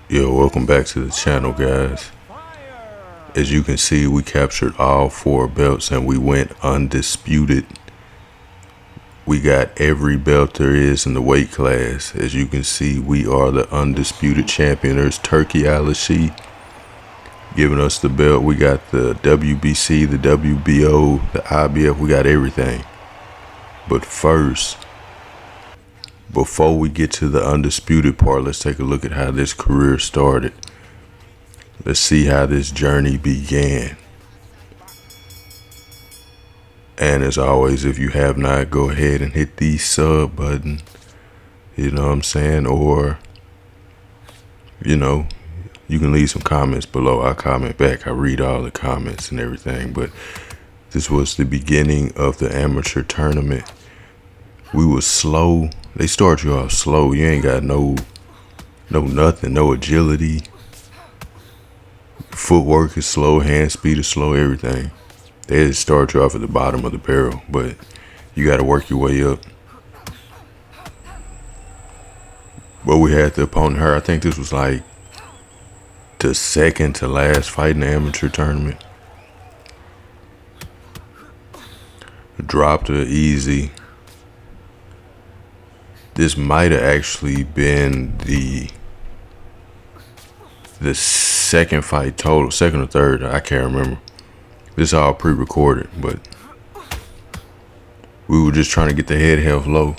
Yo, welcome back to the channel, guys. As you can see, we captured all 4 belts and we went undisputed. We got every belt there is in the weight class. As you can see, we are the undisputed champion. There's Turkey Al-Ashi giving us the belt. We got the WBC, the WBO, the IBF. We got everything. But first, before we get to the undisputed part, let's take a look at how this career started. Let's see how this journey began. And as always, if you have not, go ahead and hit the sub button. You know what I'm saying? Or, you know, you can leave some comments below. I comment back. I read all the comments and everything. But this was the beginning of the amateur tournament. We was slow. They start you off slow. You ain't got no nothing, no agility. Footwork is slow, hand speed is slow, everything. They just start you off at the bottom of the barrel, but you got to work your way up. But we had the opponent her. I think this was like the second to last fight in the amateur tournament. Dropped her easy. This might have actually been the second fight total, second or third, I can't remember. This is all pre-recorded, but we were just trying to get the head held low.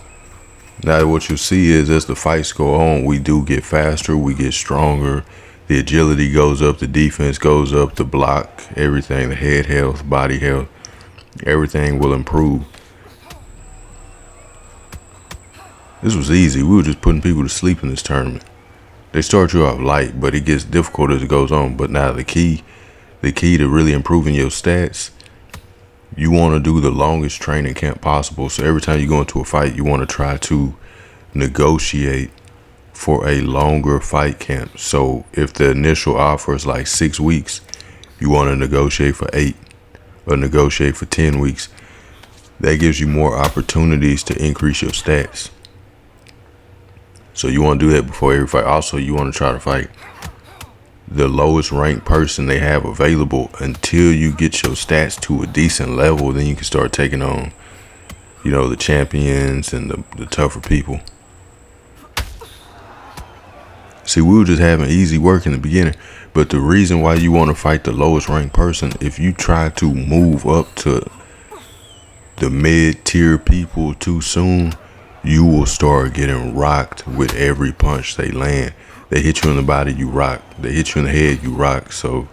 Now what you'll see is as the fights go on, we do get faster, we get stronger, the agility goes up, the defense goes up, the block, everything, the head health, body health, everything will improve. This was easy. We were just putting people to sleep in this tournament. They start you off light, but it gets difficult as it goes on. But now the key to really improving your stats, you want to do the longest training camp possible. So every time you go into a fight, you want to try to negotiate for a longer fight camp. So if the initial offer is like 6 weeks, you want to negotiate for 8 or negotiate for 10 weeks. That gives you more opportunities to increase your stats. So you want to do that before every fight. Also, you want to try to fight the lowest ranked person they have available until you get your stats to a decent level. Then you can start taking on, you know, the champions and the tougher people. See, we were just having easy work in the beginning. But the reason why you want to fight the lowest ranked person, if you try to move up to the mid-tier people too soon, you will start getting rocked with every punch they land. They hit you in the body, you rock. They hit you in the head, you rock. So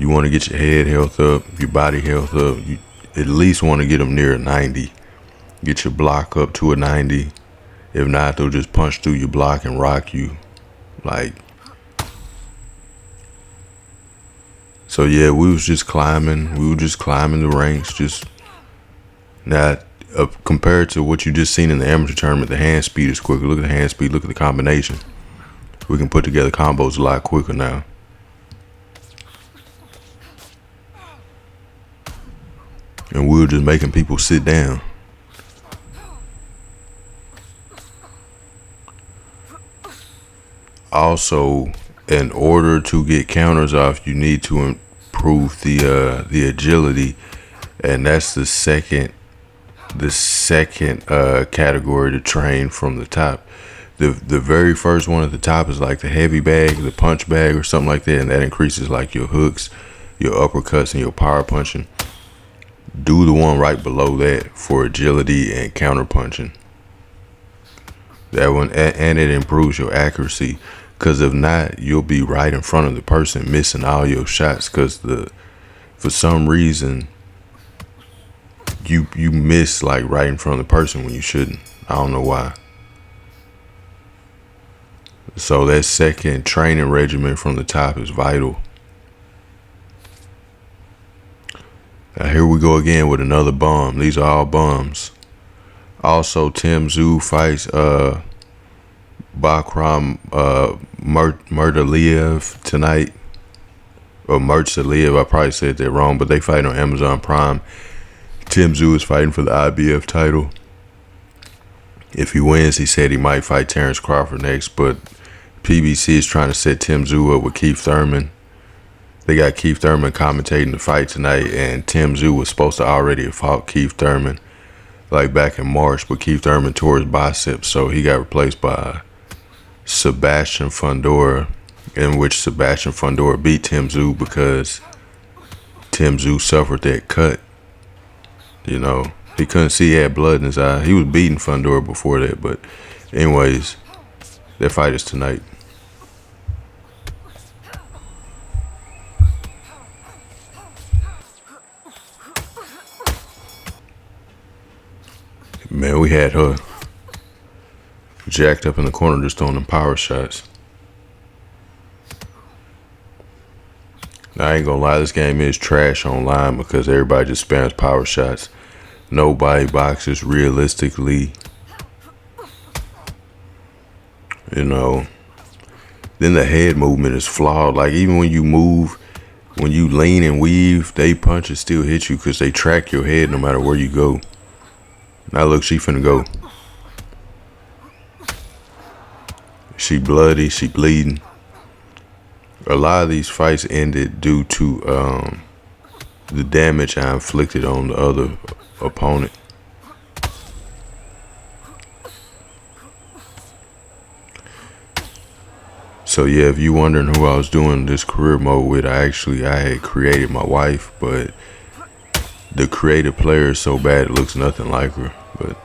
you want to get your head health up, your body health up. You at least want to get them near a 90. Get your block up to a 90. If not, they'll just punch through your block and rock you. Like, so yeah, we was just climbing. We were just climbing the ranks. Just not. Compared to what you just seen in the amateur tournament, the hand speed is quicker. Look at the hand speed. Look at the combination. We can put together combos a lot quicker now. And we were just making people sit down. Also, in order to get counters off, you need to improve the agility, and that's the second category to train from the top. The very first one at the top is like the heavy bag, the punch bag or something like that, and that increases like your hooks, your uppercuts, and your power punching. Do the one right below that for agility and counter punching. That one, and it improves your accuracy, because if not, you'll be right in front of the person missing all your shots, because for some reason you miss like right in front of the person when you shouldn't. I don't know why. So that second training regimen from the top is vital. Now here we go again with another bomb. These are all bombs. Also, Tim Tszyu fights Bakram Murtaliev tonight. Or Murtaliev, I probably said that wrong, but they fight on Amazon Prime. Tim Tszyu is fighting for the IBF title. If he wins, he said he might fight Terrence Crawford next, but PBC is trying to set Tim Tszyu up with Keith Thurman. They got Keith Thurman commentating the fight tonight, and Tim Tszyu was supposed to already have fought Keith Thurman like back in March, but Keith Thurman tore his biceps, so he got replaced by Sebastian Fundora, in which Sebastian Fundora beat Tim Tszyu because Tim Tszyu suffered that cut. You know, he couldn't see he had blood in his eye. He was beating Fundora before that, but anyways, their fight is tonight. Man, we had her jacked up in the corner just throwing them power shots. Now, I ain't gonna lie, this game is trash online because everybody just spams power shots. Nobody boxes realistically. You know. Then the head movement is flawed. Like, even when you move, when you lean and weave, they punches still hit you because they track your head no matter where you go. Now look, she finna go. She bloody, she bleeding. A lot of these fights ended due to the damage I inflicted on the other opponent. So yeah, if you wondering who I was doing this career mode with, I had created my wife, but the creative player is so bad it looks nothing like her. But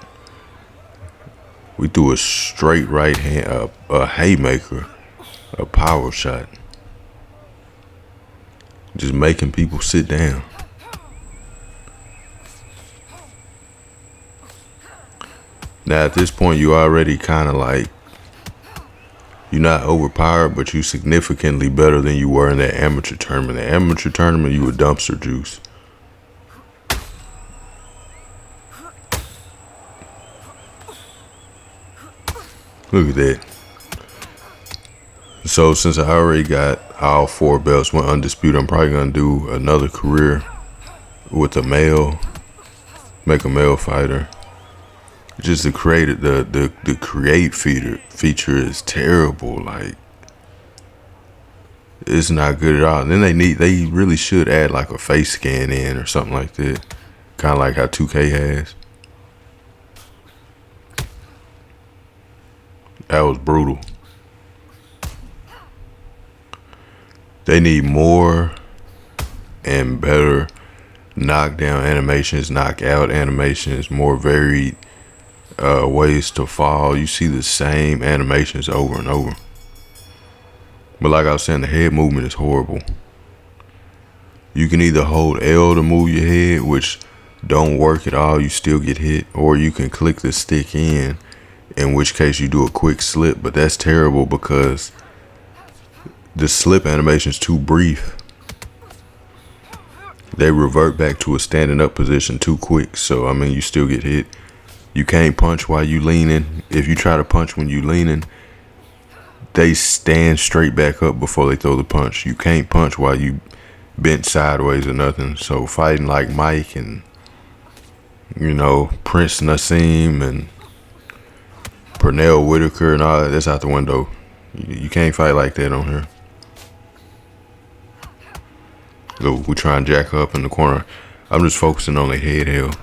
we threw a straight right hand, a haymaker, a power shot, just making people sit down. Now at this point, you already kind of like, you're not overpowered, but you significantly better than you were in that amateur tournament. The amateur tournament, you were dumpster juice. Look at that. So since I already got all 4 belts, went undisputed, I'm probably gonna do another career with a male, make a male fighter. Just the create the create feature is terrible. Like, it's not good at all. And then they really should add like a face scan in or something like that, kind of like how 2K has. That was brutal. They need more and better knockdown animations, knockout animations, more varied ways to fall. You see the same animations over and over. But like I was saying, the head movement is horrible. You can either hold L to move your head, which don't work at all, you still get hit, or you can click the stick in which case you do a quick slip, but that's terrible because the slip animation is too brief. They revert back to a standing up position too quick, so I mean, you still get hit. You can't punch while you leaning. If you try to punch when you leaning, they stand straight back up before they throw the punch. You can't punch while you bent sideways or nothing. So fighting like Mike and, you know, Prince Nassim and Pernell Whitaker and all that's out the window. You can't fight like that on here. Look, we try and jack her up in the corner. I'm just focusing on the head held.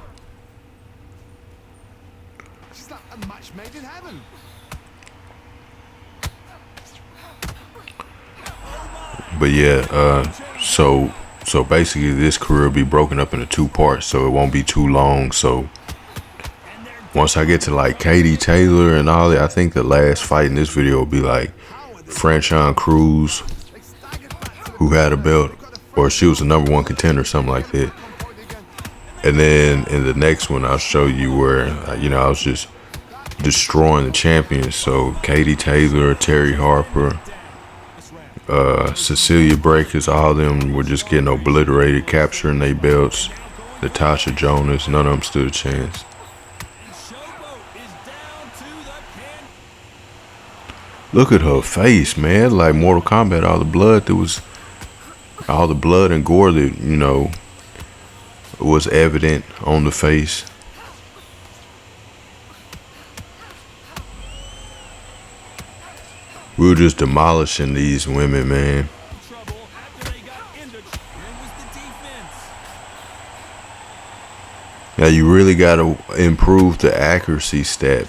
But yeah, so basically this career will be broken up into 2 parts, so it won't be too long. So once I get to like Katie Taylor and all that, I think the last fight in this video will be like Franchon Cruz, who had a belt, or she was the #1 contender, something like that. And then in the next one, I'll show you where, you know, I was just destroying the champions. So Katie Taylor, Terry Harper, Cecilia Breakers, all of them were just getting obliterated, capturing their belts. Natasha Jonas, none of them stood a chance. Look at her face, man. Like Mortal Kombat, all the blood and gore that, you know, was evident on the face. We were just demolishing these women, man. Now you really gotta improve the accuracy stat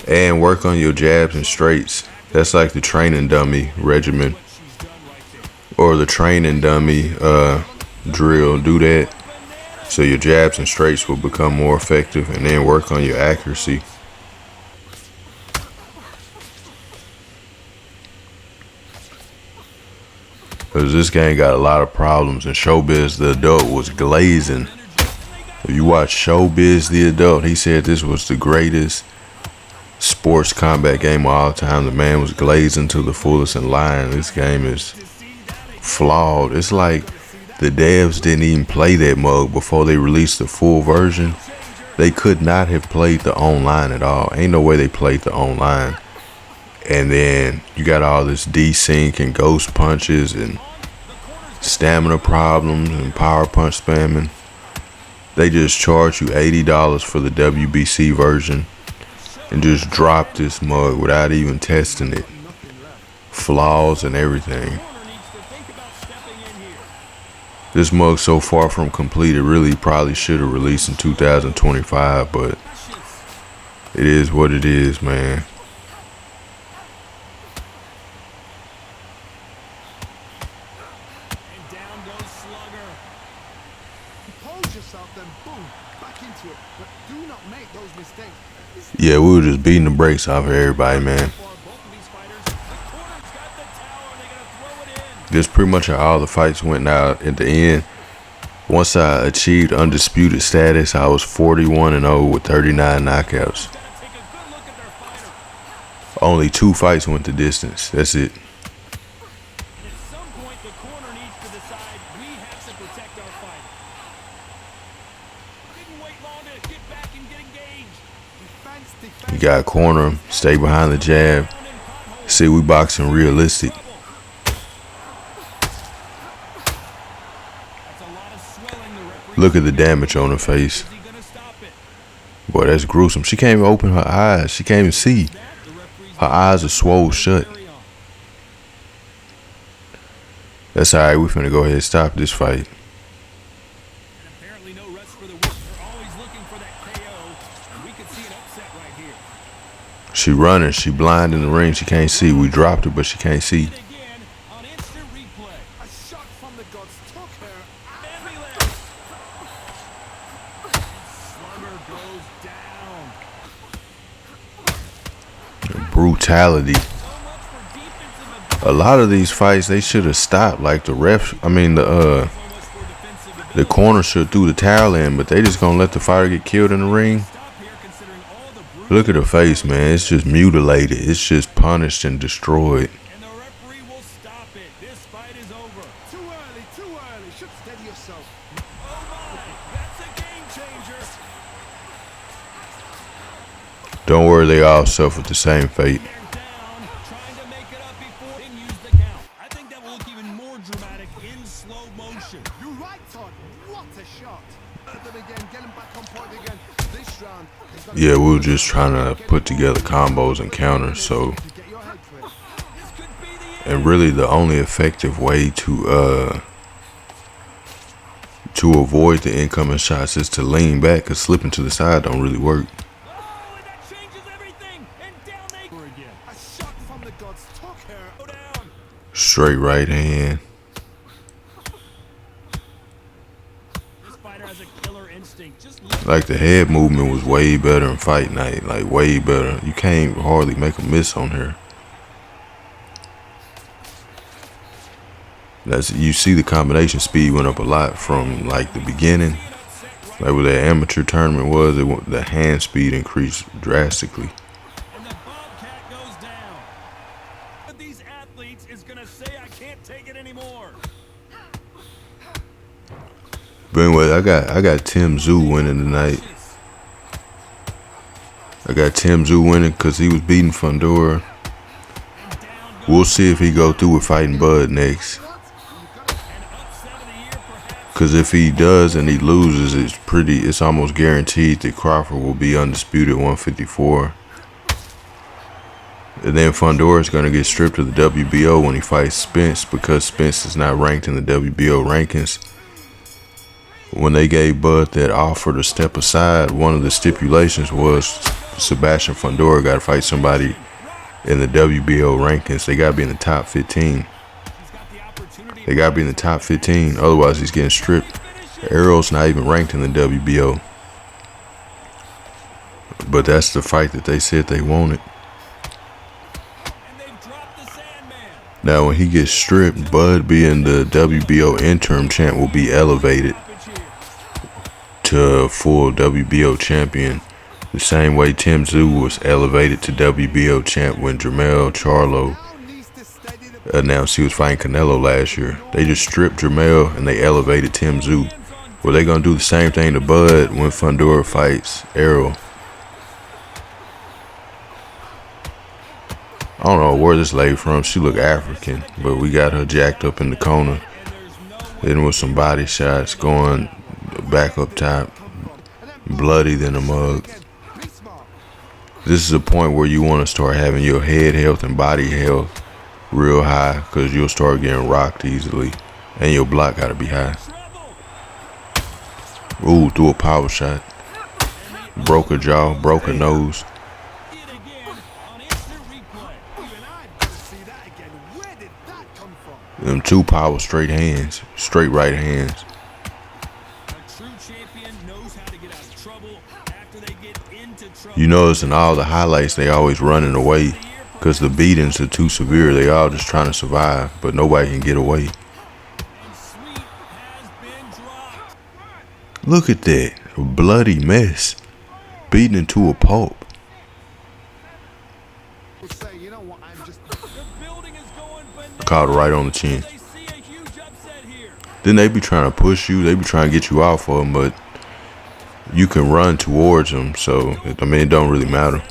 and work on your jabs and straights. That's like the training dummy regimen or the training dummy drill. Do that so your jabs and straights will become more effective, and then work on your accuracy. Because this game got a lot of problems. In Showbiz, the adult was glazing. If you watch Showbiz, the adult, he said this was the greatest sports combat game of all time. The man was glazing to the fullest and lying. This game is flawed. It's like the devs didn't even play that mug before they released the full version. They could not have played the online at all. Ain't no way they played the online. And then you got all this desync and ghost punches and stamina problems and power punch spamming. They just charge you $80 for the WBC version and just drop this mug without even testing it. Flaws and everything. This mug's so far from complete, it really probably should have released in 2025, but it is what it is, man. Yeah, we were just beating the brakes off of everybody, man. This pretty much how all the fights went out at the end. Once I achieved undisputed status, I was 41-0 with 39 knockouts. Only 2 fights went the distance. That's it. You gotta corner him, stay behind the jab. See, we boxing realistic. Look at the damage on her face. Boy, that's gruesome. She can't even open her eyes. She can't even see. Her eyes are swole shut. That's alright. We finna go ahead and stop this fight. She running. She blind in the ring. She can't see. We dropped her, but she can't see. Brutality. A lot of these fights, they should have stopped. Like the refs, the corner should threw the towel in, but they just gonna let the fighter get killed in the ring. Look at her face, man. It's just mutilated. It's just punished and destroyed. Don't worry, they all suffered the same fate. Yeah, we were just trying to put together combos and counters, so. And really the only effective way to avoid the incoming shots is to lean back, because slipping to the side don't really work. Straight right hand. Like the head movement was way better in Fight Night, like way better. You can't hardly make a miss on her. You see the combination speed went up a lot from like the beginning, like where that amateur tournament was. The hand speed increased drastically. But anyway, I got Tim Tszyu winning tonight. I got Tim Tszyu winning because he was beating Fundora. We'll see if he go through with fighting Bud next. Because if he does and he loses, it's almost guaranteed that Crawford will be undisputed 154. And then Fundora is going to get stripped of the WBO when he fights Spence because Spence is not ranked in the WBO rankings. When they gave Bud that offer to step aside, one of the stipulations was Sebastian Fundora got to fight somebody in the WBO rankings. They got to be in the top 15. They got to be in the top 15, otherwise he's getting stripped. Errol's not even ranked in the WBO. But that's the fight that they said they wanted. Now when he gets stripped, Bud being the WBO interim champ will be elevated to full WBO champion. The same way Tim Tszyu was elevated to WBO champ when Jermell Charlo announced he was fighting Canelo last year. They just stripped Jermell and they elevated Tim Tszyu. Well, they gonna do the same thing to Bud when Fundora fights Errol. I don't know where this lady from. She look African, but we got her jacked up in the corner. Then with some body shots going back up top, bloody than a mug. This is a point where you want to start having your head health and body health real high, because you'll start getting rocked easily, and your block got to be high. Ooh, threw a power shot. Broke a jaw, broke a nose. Them two power straight hands, straight right hands. You notice in all the highlights they always running away because the beatings are too severe. They all just trying to survive, but nobody can get away. Look at that, a bloody mess, beaten into a pulp. Caught it right on the chin. Then they be trying to push you. They be trying to get you off of them, but you can run towards them. So, I mean, it don't really matter.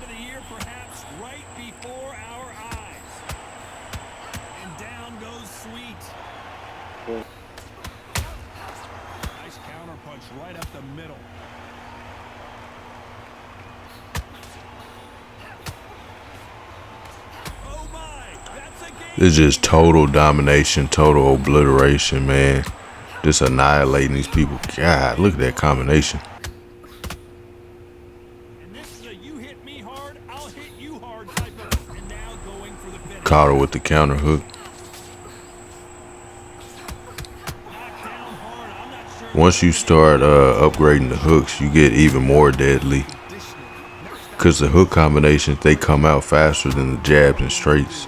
It's just total domination, total obliteration, man. Just annihilating these people. God, look at that combination. Caught her with the counter hook. Once you start upgrading the hooks, you get even more deadly. Because the hook combinations, they come out faster than the jabs and straights.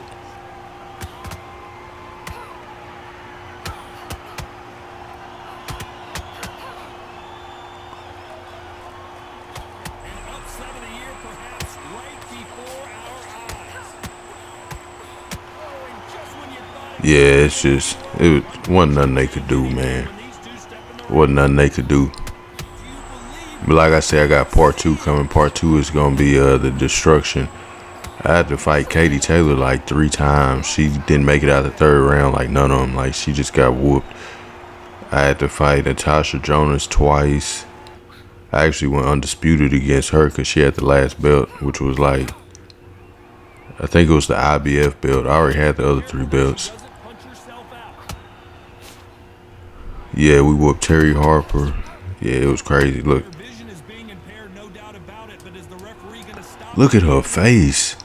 Yeah, it wasn't nothing they could do, man. Wasn't nothing they could do. But like I said, I got part 2 coming. Part 2 is going to be the destruction. I had to fight Katie Taylor like 3 times. She didn't make it out the 3rd round, like none of them. Like, she just got whooped. I had to fight Natasha Jonas twice. I actually went undisputed against her because she had the last belt, which was like, I think it was the IBF belt. I already had the other 3 belts. Yeah, we whooped Terry Harper. Yeah, it was crazy. Look. Look at her face.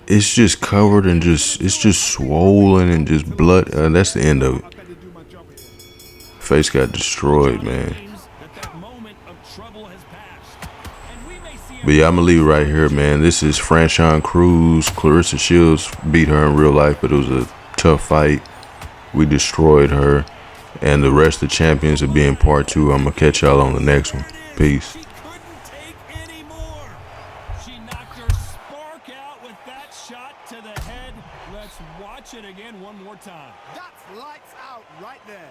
It's just covered and it's just swollen and just blood. That's the end of it. Face got destroyed, man. But yeah, I'm going to leave it right here, man. This is Franchon Cruz. Clarissa Shields beat her in real life, but it was a tough fight. We destroyed her. And the rest of the champions will be in part 2. I'm going to catch y'all on the next one. Peace. She knocked her spark out with that shot to the head. Let's watch it again one more time. That's lights out right there.